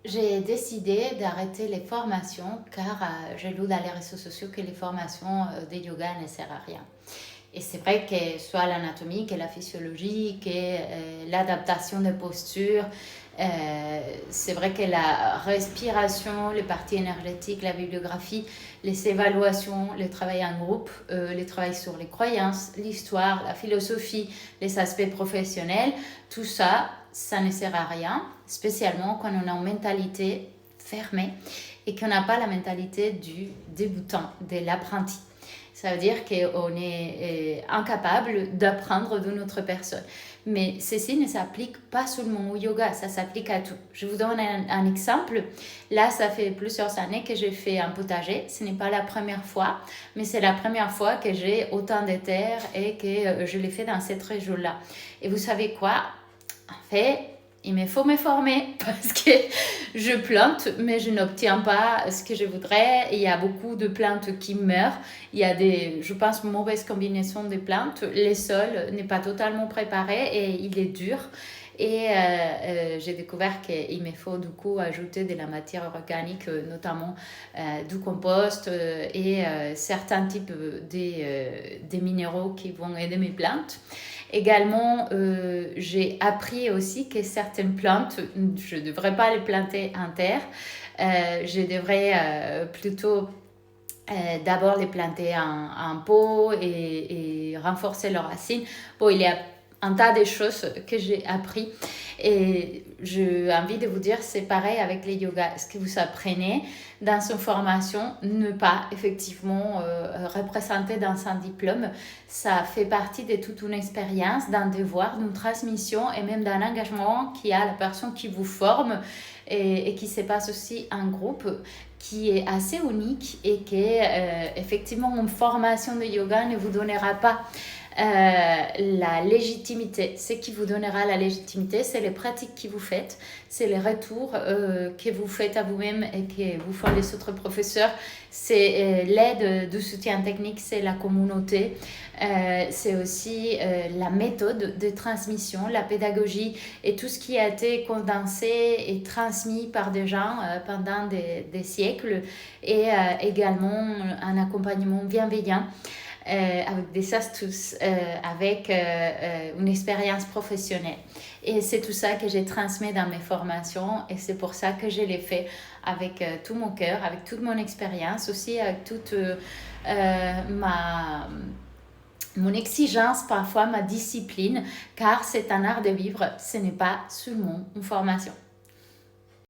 j'ai décidé d'arrêter les formations car j'ai lu dans les réseaux sociaux que les formations de yoga ne servent à rien. Et c'est vrai que soit l'anatomie, que la physiologie, que l'adaptation des postures, c'est vrai que la respiration, les parties énergétiques, la bibliographie, les évaluations, le travail en groupe, le travail sur les croyances, l'histoire, la philosophie, les aspects professionnels, tout ça, ça ne sert à rien, spécialement quand on a une mentalité fermée et qu'on n'a pas la mentalité du débutant, de l'apprenti. Ça veut dire qu'on est incapable d'apprendre d'une autre personne. Mais ceci ne s'applique pas seulement au yoga, ça s'applique à tout. Je vous donne un exemple. Là, ça fait plusieurs années que j'ai fait un potager. Ce n'est pas la première fois, mais c'est la première fois que j'ai autant de terre et que je l'ai fait dans cette région-là. Et vous savez quoi? En fait, il me faut me former parce que je plante, mais je n'obtiens pas ce que je voudrais. Il y a beaucoup de plantes qui meurent. Il y a des, je pense, mauvaises combinaisons de plantes. Le sol n'est pas totalement préparé et il est dur. Et j'ai découvert qu'il me faut du coup ajouter de la matière organique, notamment du compost et certains types de minéraux qui vont aider mes plantes. Également, j'ai appris aussi que certaines plantes, je ne devrais pas les planter en terre. Je devrais plutôt d'abord les planter en pot et renforcer leurs racines. Bon, il y a un tas de choses que j'ai appris et j'ai envie de vous dire c'est pareil avec les yogas. Ce que vous apprenez dans une formation ne pas effectivement représenter dans un diplôme, ça fait partie de toute une expérience, d'un devoir, d'une transmission et même d'un engagement qui a la personne qui vous forme et qui se passe aussi en groupe, qui est assez unique et que effectivement une formation de yoga ne vous donnera pas la légitimité. Ce qui vous donnera la légitimité, c'est les pratiques que vous faites, c'est les retours que vous faites à vous-même et que vous font les autres professeurs, c'est l'aide du soutien technique, c'est la communauté, c'est aussi la méthode de transmission, la pédagogie et tout ce qui a été condensé et transmis par des gens pendant des siècles et également un accompagnement bienveillant. Avec des astuces, avec une expérience professionnelle. Et c'est tout ça que j'ai transmis dans mes formations et c'est pour ça que je l'ai fait avec tout mon cœur, avec toute mon expérience, aussi avec toute mon exigence, parfois ma discipline, car c'est un art de vivre, ce n'est pas seulement une formation.